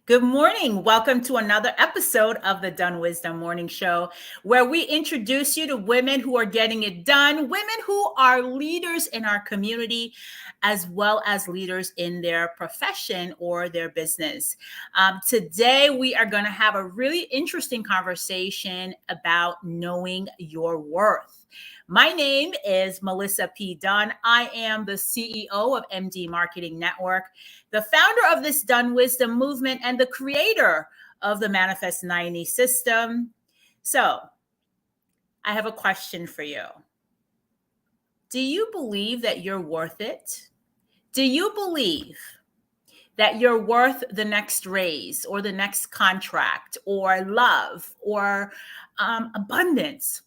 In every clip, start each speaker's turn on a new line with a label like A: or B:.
A: Good morning. Welcome to another episode of the Dunn Wisdom Morning Show, where we introduce you to women who are getting it done, women who are leaders in our community, as well as leaders in their profession or their business. Today, we are going to have a really interesting conversation about knowing your worth. My name is Melissa P. Dunn. I am the CEO of MD Marketing Network, the founder of this Dunn Wisdom movement, and the creator of the Manifest 90 system. So, I have a question for you. Do you believe that you're worth it? Do you believe that you're worth the next raise or the next contract or love or abundance?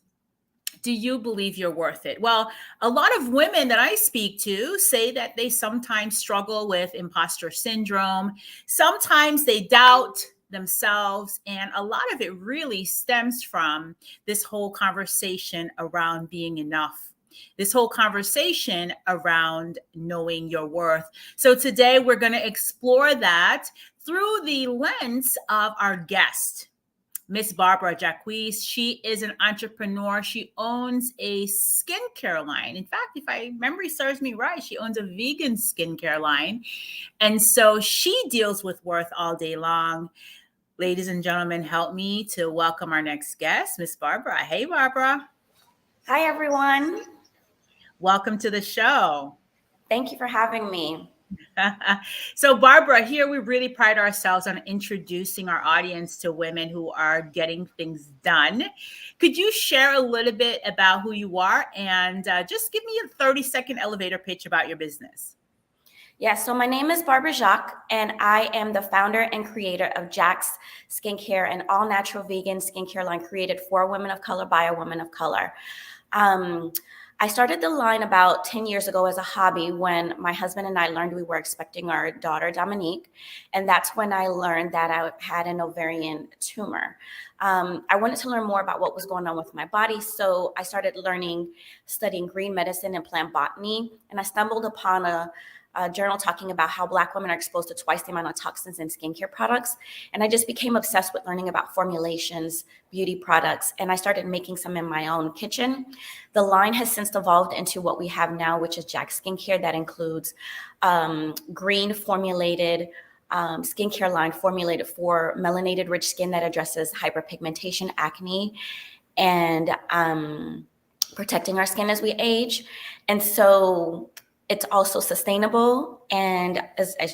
A: Do you believe you're worth it? Well, a lot of women that I speak to say that they sometimes struggle with imposter syndrome. Sometimes they doubt themselves. And a lot of it really stems from this whole conversation around being enough, this whole conversation around knowing your worth. So today we're going to explore that through the lens of our guest, Miss Barbara Jacques. She is an entrepreneur. She owns a skincare line. In fact, if my memory serves me right, she owns a vegan skincare line. And so she deals with worth all day long. Ladies and gentlemen, help me to welcome our next guest, Miss Barbara. Hey, Barbara.
B: Hi, everyone.
A: Welcome to the show.
B: Thank you for having me.
A: So, Barbara, here we really pride ourselves on introducing our audience to women who are getting things done. Could you share a little bit about who you are and just give me a 30-second elevator pitch about your business?
B: Yeah, so my name is Barbara Jacques, and I am the founder and creator of JACQ Skincare, an all-natural vegan skincare line created for women of color by a woman of color. I started the line about 10 years ago as a hobby when my husband and I learned we were expecting our daughter, Dominique. And that's when I learned that I had an ovarian tumor. I wanted to learn more about what was going on with my body. So I started studying green medicine and plant botany. And I stumbled upon a journal talking about how Black women are exposed to twice the amount of toxins in skincare products. And I just became obsessed with learning about formulations, beauty products, and I started making some in my own kitchen. The line has since evolved into what we have now, which is JACQ Skincare. That includes green formulated skincare line formulated for melanated rich skin that addresses hyperpigmentation, acne, and protecting our skin as we age. And so it's also sustainable. And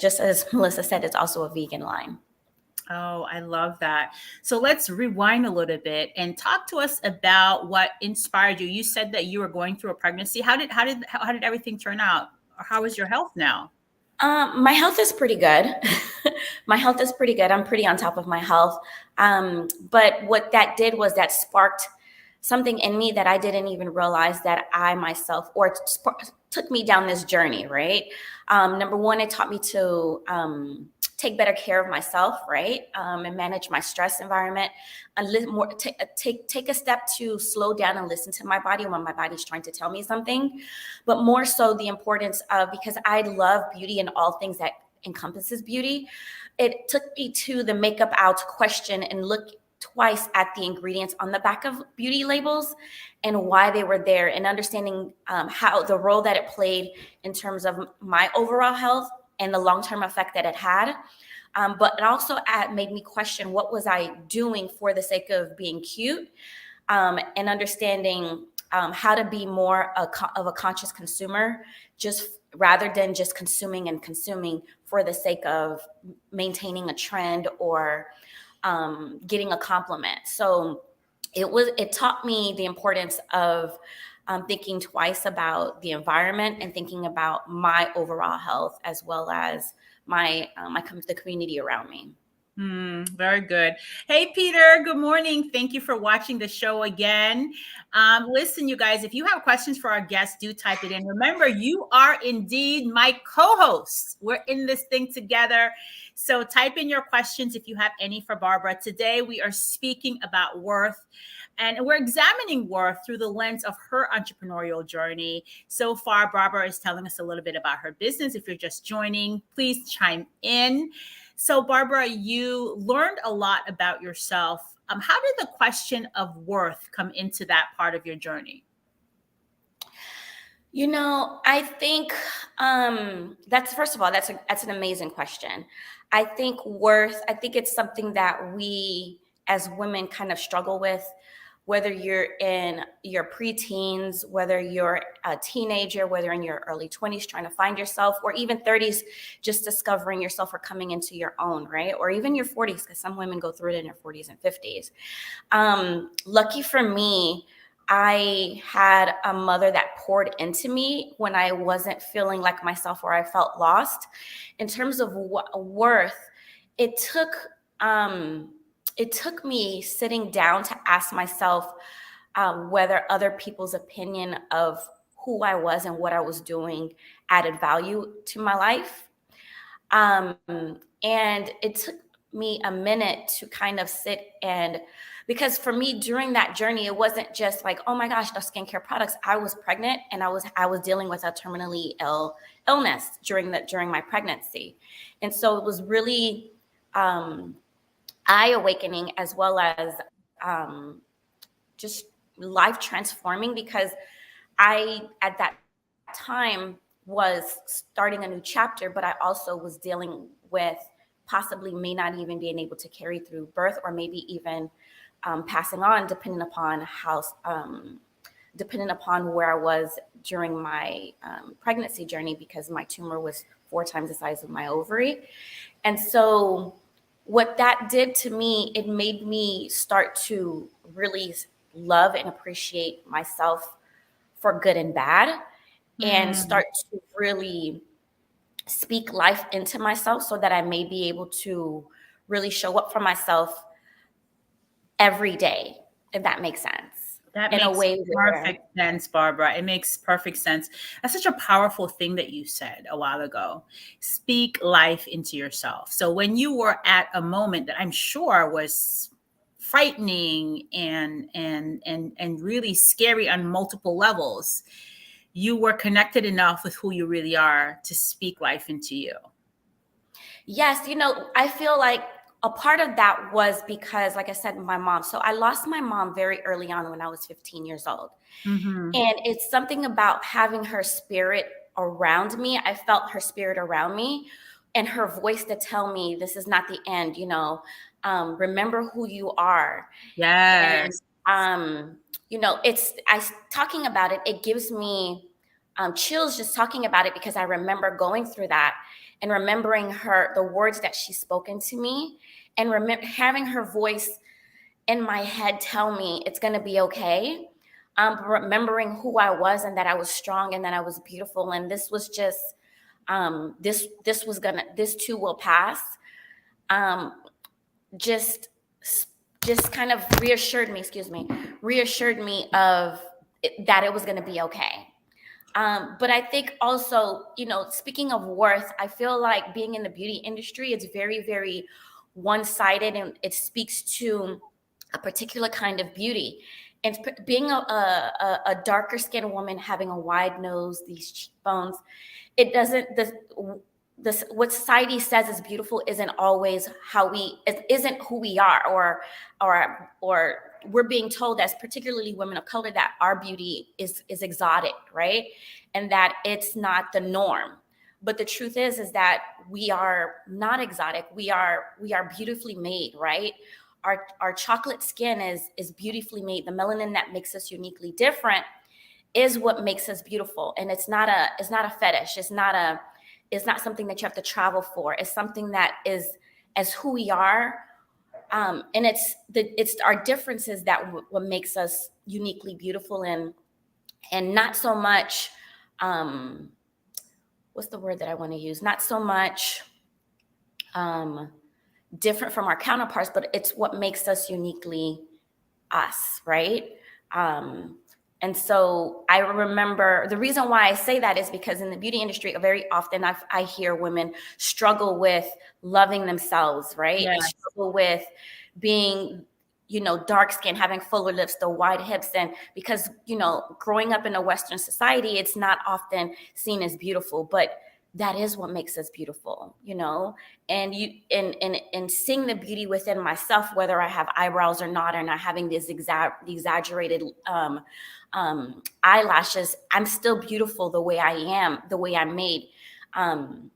B: just as Melissa said, it's also a vegan line.
A: Oh, I love that. So let's rewind a little bit and talk to us about what inspired you. You said that you were going through a pregnancy. How did everything turn out? Or how is your health now?
B: My health is pretty good. My health is pretty good. I'm pretty on top of my health. But what that did was that sparked something in me that I didn't even realize that I myself, or took me down this journey, right? Number one, it taught me to take better care of myself, right? And manage my stress environment. Take a step to slow down and listen to my body when my body's trying to tell me something. But more so the importance of, because I love beauty and all things that encompasses beauty, it took me to the makeup out question and look twice at the ingredients on the back of beauty labels and why they were there, and understanding how the role that it played in terms of my overall health and the long-term effect that it had. But it also made me question, what was I doing for the sake of being cute, and understanding how to be more of a conscious consumer, just rather than just consuming for the sake of maintaining a trend or getting a compliment. So it taught me the importance of thinking twice about the environment and thinking about my overall health, as well as the community around me.
A: Very good. Hey, Peter, good morning. Thank you for watching the show again. Listen, you guys, if you have questions for our guests, do type it in. Remember, you are indeed my co-hosts. We're in this thing together. So type in your questions if you have any for Barbara. Today, we are speaking about worth. And we're examining worth through the lens of her entrepreneurial journey. So far, Barbara is telling us a little bit about her business. If you're just joining, please chime in. So, Barbara, you learned a lot about yourself. How did the question of worth come into that part of your journey?
B: I think that's first of all, that's an amazing question. I think worth, I think it's something that we as women kind of struggle with, whether you're in your preteens, whether you're a teenager, whether in your early 20s trying to find yourself, or even 30s just discovering yourself or coming into your own, right? Or even your 40s, because some women go through it in their 40s and 50s. Lucky for me, I had a mother that poured into me when I wasn't feeling like myself or I felt lost. In terms of worth, it took it took me sitting down to ask myself whether other people's opinion of who I was and what I was doing added value to my life. Um, and it took me a minute to kind of sit and, because for me during that journey, it wasn't just like, oh my gosh, the skincare products. I was pregnant and I was dealing with a terminally ill illness during my pregnancy. And so it was really eye awakening, as well as just life transforming, because I, at that time, was starting a new chapter, but I also was dealing with possibly may not even being able to carry through birth, or maybe even passing on, depending upon where I was during my pregnancy journey, because my tumor was 4 times the size of my ovary. And so what that did to me, it made me start to really love and appreciate myself for good and bad, and
A: Mm,
B: start to really speak life into myself so that I may be able to really show up for myself every day, if that makes sense.
A: that
B: In a
A: makes
B: way where,
A: perfect sense, Barbara. It makes perfect sense. That's such a powerful thing that you said a while ago. Speak life into yourself. So, when you were at a moment that I'm sure was frightening and really scary on multiple levels, you were connected enough with who you really are to speak life into you.
B: yes, I feel like a part of that was because, like I said, my mom. So I lost my mom very early on when I was 15 years old.
A: Hmm.
B: And it's something about having her spirit around me. I felt her spirit around me and her voice to tell me this is not the end, remember who you are. And,
A: Yes.
B: it's, talking about it, it gives me chills just talking about it, because I remember going through that and remembering the words that she's spoken to me, and having her voice in my head tell me it's going to be okay. Remembering who I was, and that I was strong, and that I was beautiful. And this was just, this too will pass. Um, just, just kind of reassured me of that it was going to be okay. But I think also, speaking of worth, I feel like being in the beauty industry, it's very, very one-sided, and it speaks to a particular kind of beauty. And being a darker skinned woman, having a wide nose, these cheekbones, it doesn't, this what society says is beautiful isn't always it isn't who we are, or we're being told, as particularly women of color, that our beauty is exotic, right? And that it's not the norm. But the truth is that we are not exotic. We are beautifully made, right? Our chocolate skin is beautifully made. The melanin that makes us uniquely different is what makes us beautiful. And it's not a fetish. It's not something that you have to travel for. It's something that is as who we are. And it's our differences that what makes us uniquely beautiful, and not so much, what's the word that I want to use? Not so much different from our counterparts, but it's what makes us uniquely us, right? And so I remember, the reason why I say that is because in the beauty industry, very often I hear women struggle with loving themselves, right?
A: Yeah.
B: And struggle with being, dark skin, having fuller lips, the wide hips. And because, growing up in a Western society, it's not often seen as beautiful. But that is what makes us beautiful, you know. And you and seeing the beauty within myself, whether I have eyebrows or not, or not having these exaggerated eyelashes, I'm still beautiful the way I am, the way I'm made,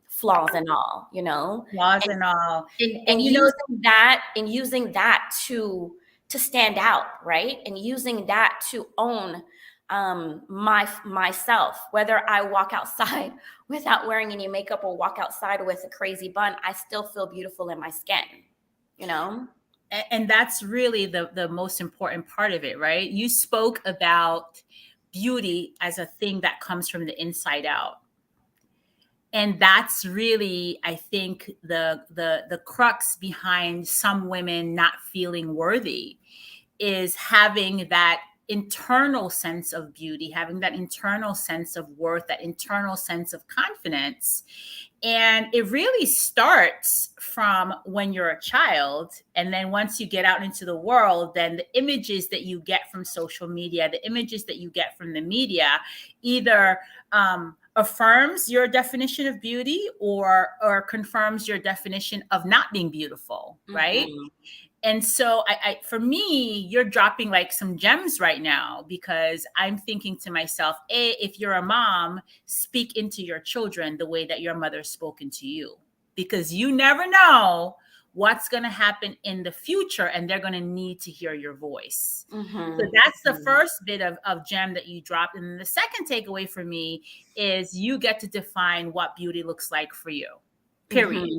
B: flaws and all, you know.
A: Flaws and all.
B: And
A: And you know,
B: using that to stand out, right? And using that to own myself. Whether I walk outside without wearing any makeup or walk outside with a crazy bun, I still feel beautiful in my skin, you know.
A: and that's really the most important part of it, right? You spoke about beauty as a thing that comes from the inside out. And that's really, I think, the crux behind some women not feeling worthy, is having that internal sense of beauty, having that internal sense of worth, that internal sense of confidence. And it really starts from when you're a child. And then once you get out into the world, then the images that you get from social media, the images that you get from the media, either affirms your definition of beauty, or confirms your definition of not being beautiful, right?
B: Mm-hmm.
A: And so for me, you're dropping like some gems right now, because I'm thinking to myself, if you're a mom, speak into your children the way that your mother's spoken to you, because you never know what's going to happen in the future, and they're going to need to hear your voice. So
B: Mm-hmm.
A: that's the first bit of gem that you dropped. And then the second takeaway for me is you get to define what beauty looks like for you, period.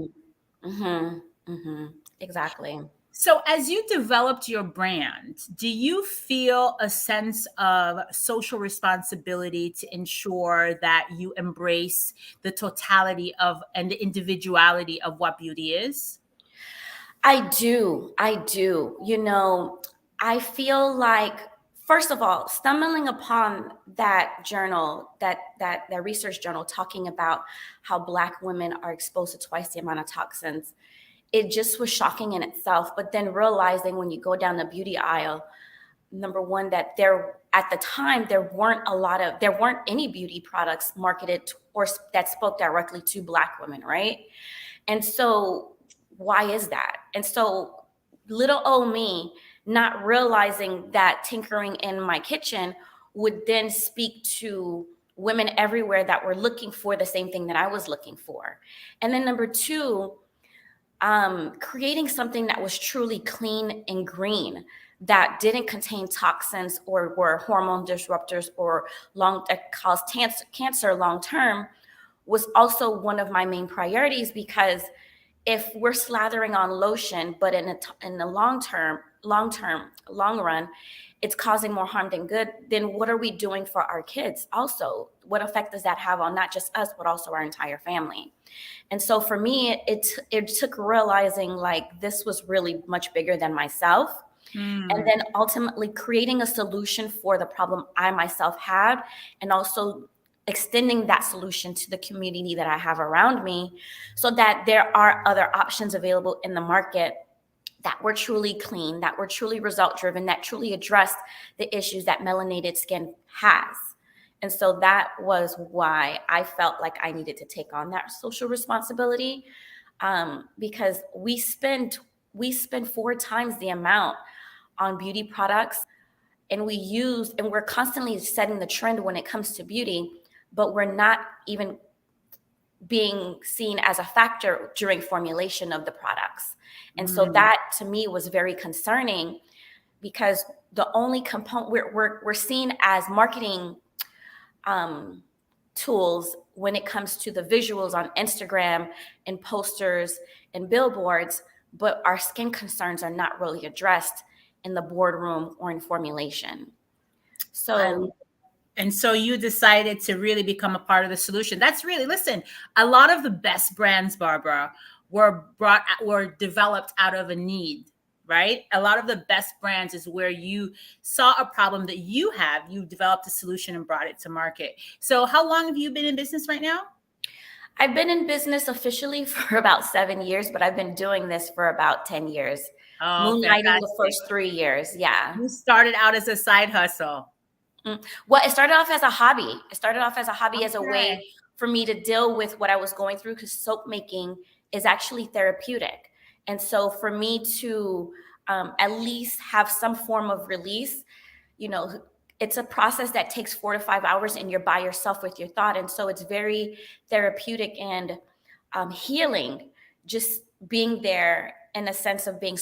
B: Mm-hmm. Mm-hmm. Mm-hmm. Exactly.
A: So, as you developed your brand, do you feel a sense of social responsibility to ensure that you embrace the totality of and the individuality of what beauty is?
B: I do. I do. You know, I feel like, first of all, stumbling upon that journal, that research journal talking about how Black women are exposed to twice the amount of toxins, it just was shocking in itself. But then realizing when you go down the beauty aisle, number one, that there at the time there weren't any beauty products marketed or that spoke directly to Black women, right? And so why is that? And so little old me, not realizing that tinkering in my kitchen would then speak to women everywhere that were looking for the same thing that I was looking for. And then number two, creating something that was truly clean and green, that didn't contain toxins or were hormone disruptors or that caused cancer long term, was also one of my main priorities. Because if we're slathering on lotion, but in the long run, it's causing more harm than good, then what are we doing for our kids? Also, what effect does that have on not just us, but also our entire family? And so for me, it took realizing like this was really much bigger than myself. And then ultimately creating a solution for the problem I myself had, and also extending that solution to the community that I have around me, so that there are other options available in the market that were truly clean, that were truly result driven, that truly addressed the issues that melanated skin has. And so that was why I felt like I needed to take on that social responsibility, because we spend 4 times the amount on beauty products, and we're constantly setting the trend when it comes to beauty, but we're not even being seen as a factor during formulation of the products. And so that to me was very concerning, because the only component we're seen as marketing tools when it comes to the visuals on Instagram and posters and billboards, but our skin concerns are not really addressed in the boardroom or in formulation. So
A: And so you decided to really become a part of the solution. That's really, listen, a lot of the best brands, Barbara, were developed out of a need, right? A lot of the best brands is where you saw a problem that you developed a solution and brought it to market. So how long have you been in business right now?
B: I've been in business officially for about 7 years, but I've been doing this for about 10 years.
A: Oh,
B: Moonlighting the
A: fantastic.
B: first 3 years. Yeah.
A: You started out as a side hustle.
B: Well, it started off as a hobby. It started off as a hobby, as a way
A: Okay.
B: for me to deal with what I was going through, because soap making is actually therapeutic. And so for me to at least have some form of release, you know, it's a process that takes 4 to 5 hours, and you're by yourself with your thought. And so it's very therapeutic and healing, just being there in a sense of being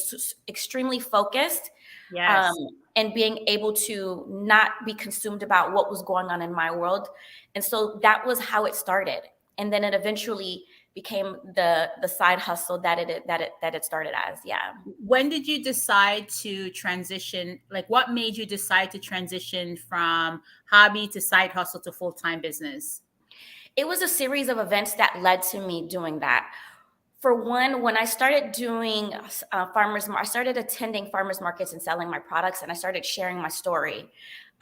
B: extremely focused,
A: Yes.
B: and being able to not be consumed about what was going on in my world. And so that was how it started. And then it eventually became the side hustle that it started as. Yeah.
A: When did you decide to transition? Like, what made you decide to transition from hobby to side hustle to full-time business?
B: It was a series of events that led to me doing that. For one, when I started doing I started attending farmers markets and selling my products, and I started sharing my story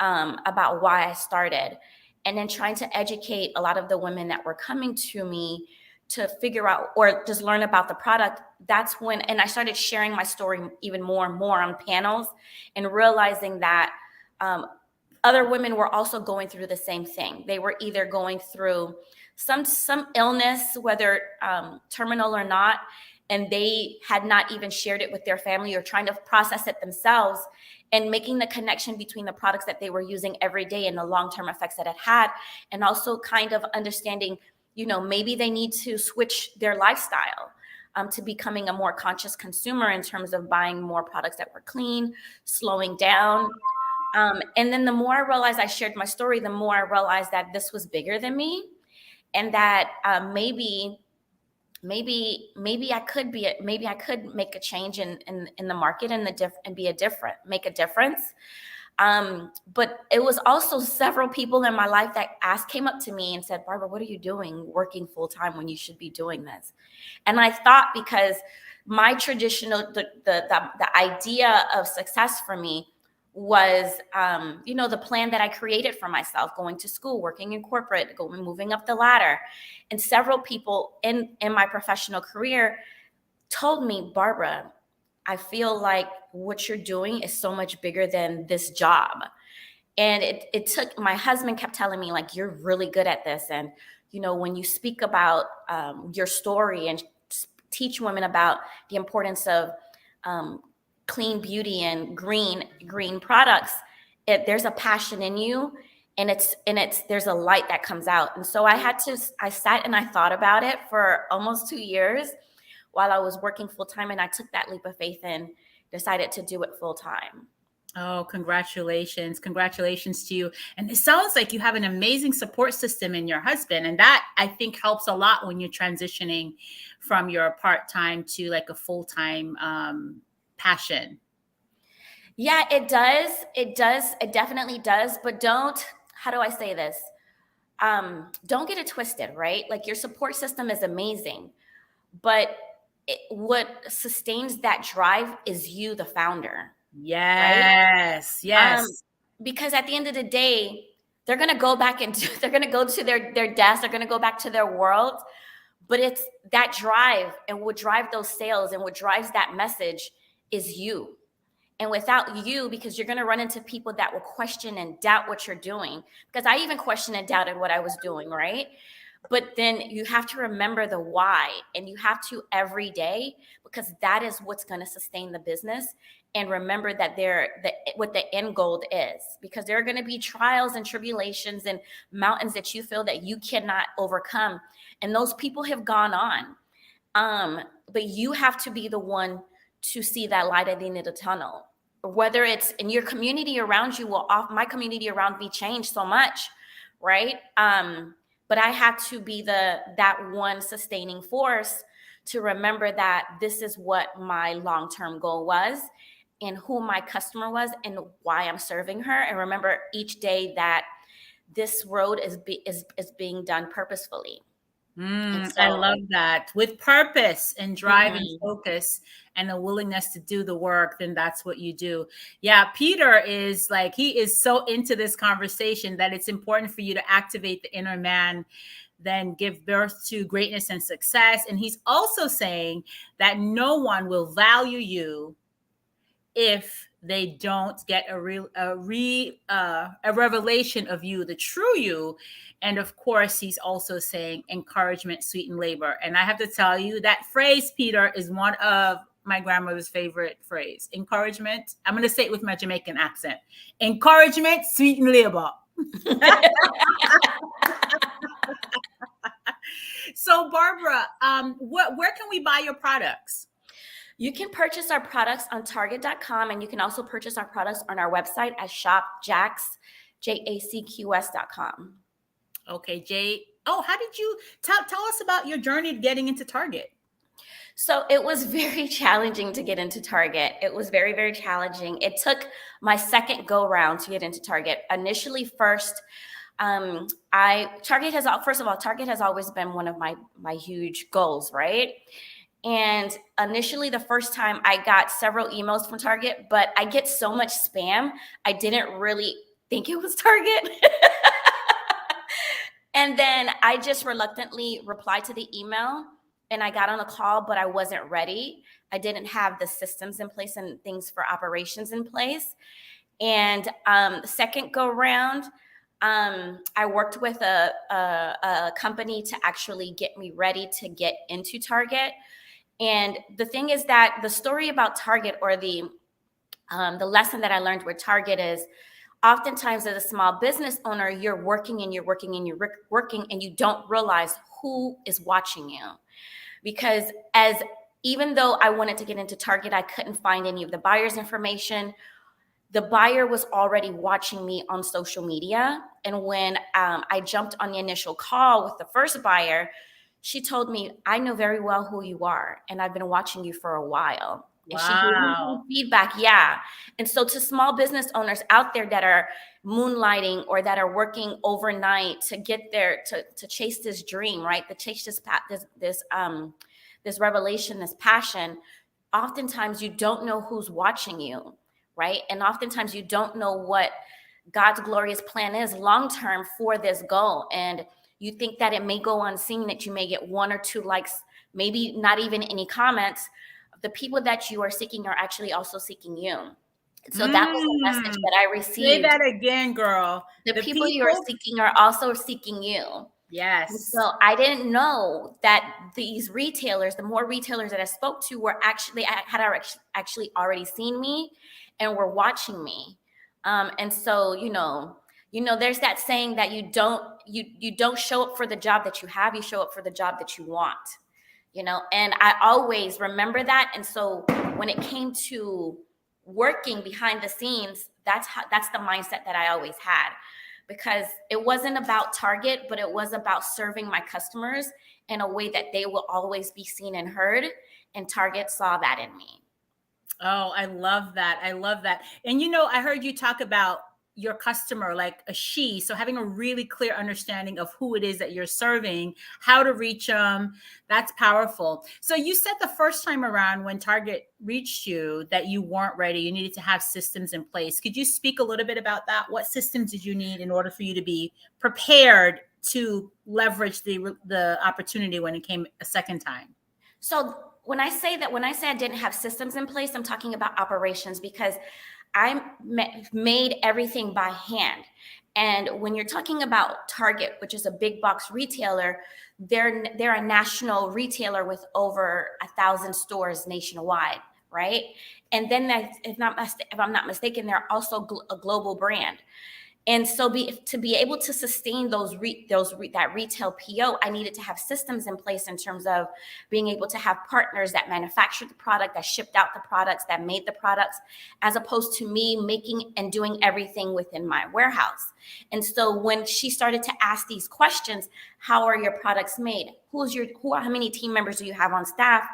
B: about why I started, and then trying to educate a lot of the women that were coming to me to figure out or just learn about the product. That's when, and I started sharing my story even more and more on panels, and realizing that other women were also going through the same thing. They were either going through some illness, whether terminal or not, and they had not even shared it with their family or trying to process it themselves, and making the connection between the products that they were using every day and the long-term effects that it had, and also kind of understanding, you know, maybe they need to switch their lifestyle to becoming a more conscious consumer in terms of buying more products that were clean, slowing down. And then the more I realized I shared my story, the more I realized that this was bigger than me, and that maybe I could make a change in the market, and make a difference. But it was also several people in my life that came up to me and said, "Barbara, what are you doing working full time when you should be doing this?" And I thought, because my traditional the idea of success for me was, the plan that I created for myself, going to school, working in corporate, moving up the ladder. And several people in my professional career told me, "Barbara, I feel like what you're doing is so much bigger than this job." And it took, my husband kept telling me, like, "You're really good at this. And, when you speak about your story and teach women about the importance of clean beauty and green products, there's a passion in you, and there's a light that comes out." And so I sat and I thought about it for almost 2 years while I was working full time, and I took that leap of faith and decided to do it full time.
A: Oh, congratulations. Congratulations to you. And it sounds like you have an amazing support system in your husband. And that, I think, helps a lot when you're transitioning from your part-time to like a full-time passion.
B: Yeah, it does. It does. It definitely does. But how do I say this? Don't get it twisted, right? Like, your support system is amazing, but what sustains that drive is you, the founder, right?
A: Yes. Yes.
B: Because at the end of the day, they're going to go back and they're going to go to their desk. They're going to go back to their world. But it's that drive, and what drives those sales and what drives that message is you. And without you, because you're going to run into people that will question and doubt what you're doing. Because I even questioned and doubted what I was doing, right? But then you have to remember the why, and you have to every day, because that is what's going to sustain the business. And remember that what the end goal is, because there are going to be trials and tribulations and mountains that you feel that you cannot overcome. And those people have gone on. But you have to be the one to see that light at the end of the tunnel. Whether it's in your community around you, my community around me changed so much, right? But I had to be that one sustaining force to remember that this is what my long-term goal was, and who my customer was, and why I'm serving her. And remember each day that this road is being done purposefully.
A: I love that. With purpose and drive and
B: Mhm.
A: focus and a willingness to do the work, then that's what you do. Yeah, Peter is like, he is so into this conversation that it's important for you to activate the inner man, then give birth to greatness and success. And he's also saying that no one will value you if they don't get a revelation of you, the true you. And of course, he's also saying encouragement, sweeten labor. And I have to tell you that phrase, Peter, is one of my grandmother's favorite phrase. Encouragement. I'm going to say it with my Jamaican accent. Encouragement, sweeten labor. So, Barbara, where can we buy your products?
B: You can purchase our products on Target.com, and you can also purchase our products on our website at shop.JACQs, JACQs.com.
A: Okay, how did you tell us about your journey getting into Target?
B: So it was very challenging to get into Target. It was very, very challenging. It took my second go round to get into Target. Initially, Target has always been one of my huge goals, right? And initially, the first time I got several emails from Target, but I get so much spam, I didn't really think it was Target. And then I just reluctantly replied to the email, and I got on a call, but I wasn't ready. I didn't have the systems in place and things for operations in place. And the second go round, I worked with a company to actually get me ready to get into Target. And the thing is that the story about Target, or the lesson that I learned with Target, is oftentimes as a small business owner, you're working and you're working and you're working, and you don't realize who is watching you. Because even though I wanted to get into Target, I couldn't find any of the buyer's information. The buyer was already watching me on social media. And when I jumped on the initial call with the first buyer, she told me, I know very well who you are, and I've been watching you for a while.
A: Wow.
B: And she gave me some feedback. Yeah. And so to small business owners out there that are moonlighting or that are working overnight to get there, to chase this dream, right? To chase this revelation, this passion, oftentimes you don't know who's watching you, right? And oftentimes you don't know what God's glorious plan is long-term for this goal. And you think that it may go unseen, that you may get 1 or 2 likes, maybe not even any comments. The people that you are seeking are actually also seeking you. So that was the message that I received.
A: Say that again, girl.
B: The people you are seeking are also seeking you.
A: Yes.
B: And so I didn't know that these retailers, the more retailers that I spoke to, had actually already seen me and were watching me. And so, there's that saying that you don't show up for the job that you have, you show up for the job that you want, and I always remember that. And so when it came to working behind the scenes, that's the mindset that I always had, because it wasn't about Target, but it was about serving my customers in a way that they will always be seen and heard. And Target saw that in me.
A: Oh, I love that. I love that. And, I heard you talk about your customer like a she. So having a really clear understanding of who it is that you're serving, how to reach them, that's powerful. So you said the first time around when Target reached you that you weren't ready, you needed to have systems in place. Could you speak a little bit about that? What systems did you need in order for you to be prepared to leverage the opportunity when it came a second time?
B: So when I say I didn't have systems in place, I'm talking about operations, because I made everything by hand. And when you're talking about Target, which is a big box retailer, they're a national retailer with over 1,000 stores nationwide, right? And then if I'm not mistaken, they're also a global brand. And so to be able to sustain that retail PO, I needed to have systems in place in terms of being able to have partners that manufactured the product, that shipped out the products, that made the products, as opposed to me making and doing everything within my warehouse. And so when she started to ask these questions, how are your products made? How many team members do you have on staff?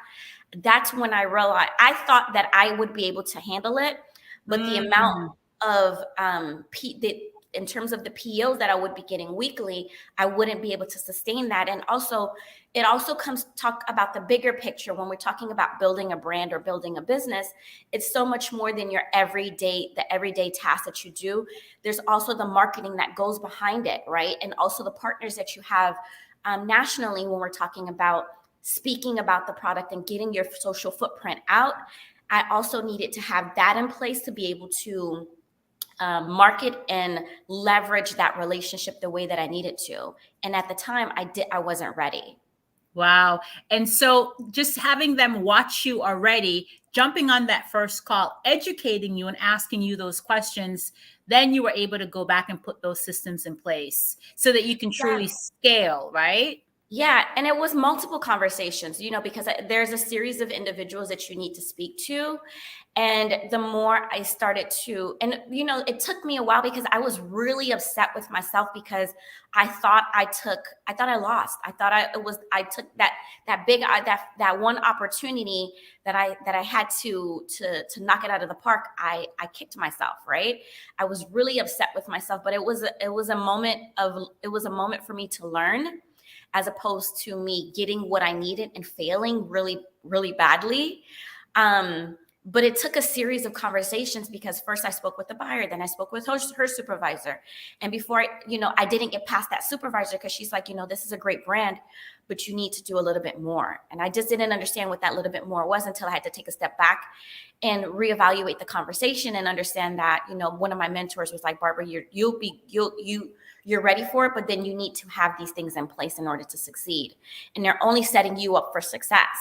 B: That's when I realized, I thought that I would be able to handle it, but the amount of in terms of the POs that I would be getting weekly, I wouldn't be able to sustain that. And also, it also comes talk about the bigger picture. When we're talking about building a brand or building a business, it's so much more than the everyday tasks that you do. There's also the marketing that goes behind it, right? And also the partners that you have nationally when we're talking about speaking about the product and getting your social footprint out. I also needed to have that in place to be able to market and leverage that relationship the way that I needed to. And at the time, I wasn't ready.
A: Wow. And so just having them watch you already, jumping on that first call, educating you and asking you those questions, then you were able to go back and put those systems in place so that you can truly scale, right?
B: Yeah, and it was multiple conversations, because there's a series of individuals that you need to speak to. And the more I started to, and it took me a while because I was really upset with myself because I thought I lost. I took that one opportunity that I had to knock it out of the park. I kicked myself, right? I was really upset with myself, but it was a moment for me to learn, as opposed to me getting what I needed and failing really, really badly. But it took a series of conversations because first I spoke with the buyer, then I spoke with her supervisor. And before, I didn't get past that supervisor because she's like, this is a great brand, but you need to do a little bit more. And I just didn't understand what that little bit more was until I had to take a step back and reevaluate the conversation and understand that, one of my mentors was like, Barbara, you're ready for it, but then you need to have these things in place in order to succeed. And they're only setting you up for success.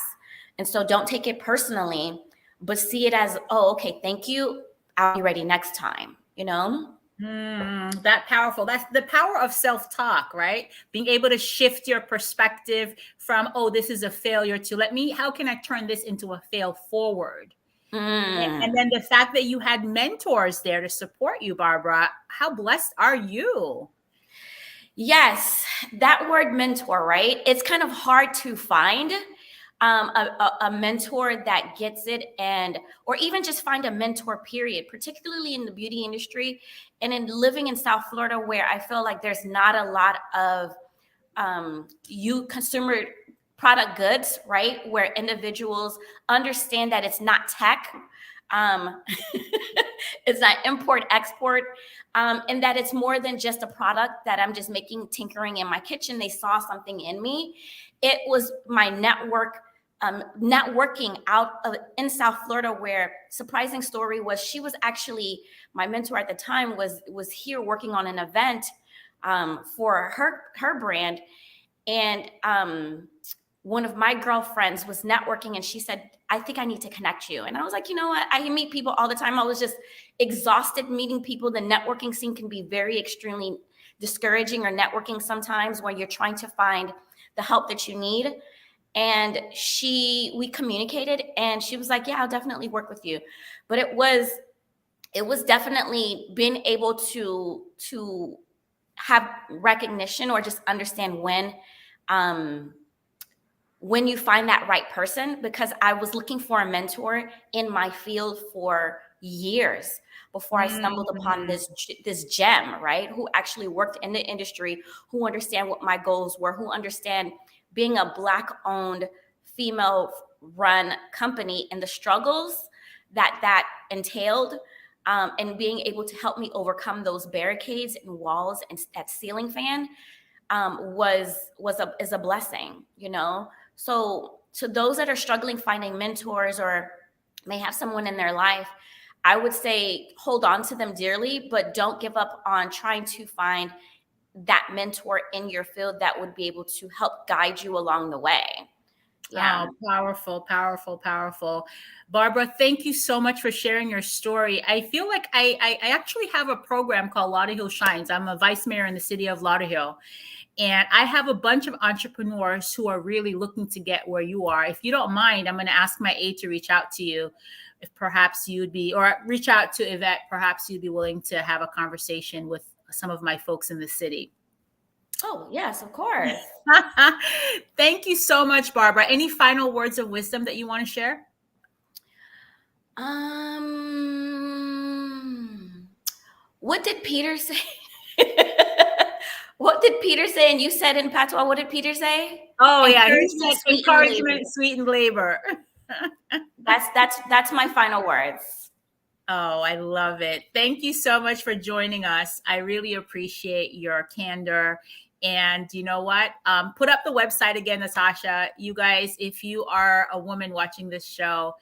B: And so don't take it personally, but see it as, oh, okay, thank you. I'll be ready next time,
A: That powerful. That's the power of self-talk, right? Being able to shift your perspective from, oh, this is a failure to how can I turn this into a fail forward? And then the fact that you had mentors there to support you, Barbara, how blessed are you?
B: Yes, that word mentor, right? It's kind of hard to find a mentor that gets it, or even just find a mentor, period, particularly in the beauty industry and in living in South Florida, where I feel like there's not a lot of consumer product goods, right? Where individuals understand that it's not tech. It's not import export, and that it's more than just a product that I'm just tinkering in my kitchen. They saw something in me. It was my networking in South Florida, where surprising story was she was actually my mentor at the time, was here working on an event for her brand. And one of my girlfriends was networking and she said, I think I need to connect you. And I was like, you know what? I meet people all the time. I was just exhausted meeting people. The networking scene can be very extremely discouraging, or networking sometimes when you're trying to find the help that you need. And we communicated and she was like, yeah, I'll definitely work with you. But it was definitely being able to have recognition, or just understand when you find that right person, because I was looking for a mentor in my field for years before I stumbled upon this gem, right? Who actually worked in the industry, who understand what my goals were, who understand being a Black-owned, female-run company and the struggles that entailed, and being able to help me overcome those barricades and walls and that ceiling fan is a blessing, So to those that are struggling finding mentors or may have someone in their life, I would say hold on to them dearly, but don't give up on trying to find that mentor in your field that would be able to help guide you along the way. Yeah.
A: Oh, powerful, powerful, powerful. Barbara, thank you so much for sharing your story. I feel like I actually have a program called Lauderhill Shines. I'm a vice mayor in the city of Lauderhill. And I have a bunch of entrepreneurs who are really looking to get where you are. If you don't mind, I'm going to ask my aide to reach out to you, if perhaps or reach out to Yvette, perhaps you'd be willing to have a conversation with some of my folks in the city.
B: Oh, yes, of course.
A: Thank you so much, Barbara. Any final words of wisdom that you want to share?
B: What did Peter say? What did Peter say? And you said in patois, what did Peter say?
A: Oh, yeah. He said encouragement, sweetened labor.
B: That's my final words.
A: Oh, I love it. Thank you so much for joining us. I really appreciate your candor. And you know what? Put up the website again, Natasha. You guys, if you are a woman watching this show,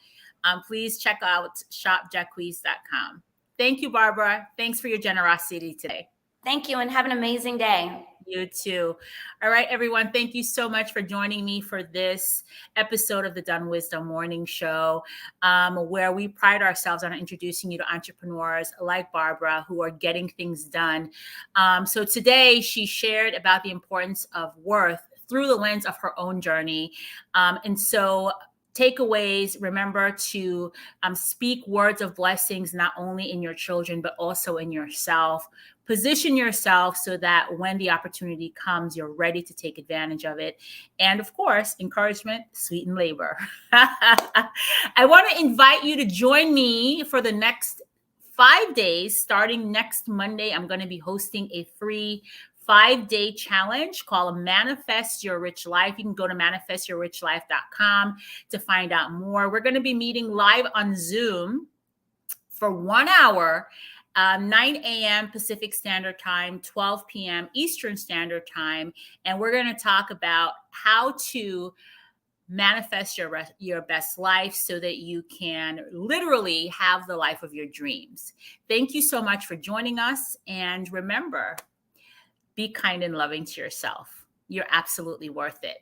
A: please check out shopjacques.com. Thank you, Barbara. Thanks for your generosity today.
B: Thank you, and have an amazing day.
A: You too. All right, everyone. Thank you so much for joining me for this episode of the Dunn Wisdom Morning Show, where we pride ourselves on introducing you to entrepreneurs like Barbara who are getting things done. So today she shared about the importance of worth through the lens of her own journey. And so takeaways, remember to speak words of blessings, not only in your children, but also in yourself. Position yourself so that when the opportunity comes, you're ready to take advantage of it. And of course, encouragement, sweeten labor. I want to invite you to join me for the next 5 days. Starting next Monday, I'm going to be hosting a free 5-day challenge called Manifest Your Rich Life. You can go to manifestyourrichlife.com to find out more. We're going to be meeting live on Zoom for 1 hour, 9 a.m. Pacific Standard Time, 12 p.m. Eastern Standard Time. And we're going to talk about how to manifest your best life so that you can literally have the life of your dreams. Thank you so much for joining us. And remember, be kind and loving to yourself. You're absolutely worth it.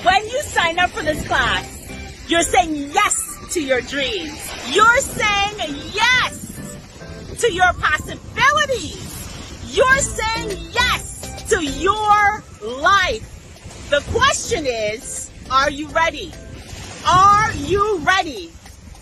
C: When you sign up for this class, you're saying yes to your dreams. You're saying yes to your possibilities. You're saying yes to your life. The question is, are you ready? Are you ready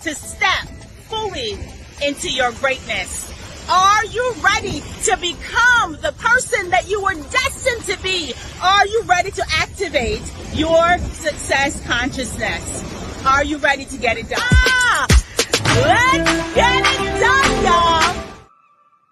C: to step fully into your greatness? Are you ready to become the person that you were destined to be? Are you ready to activate your success consciousness? Are you ready to get it done? Let's get it done, y'all!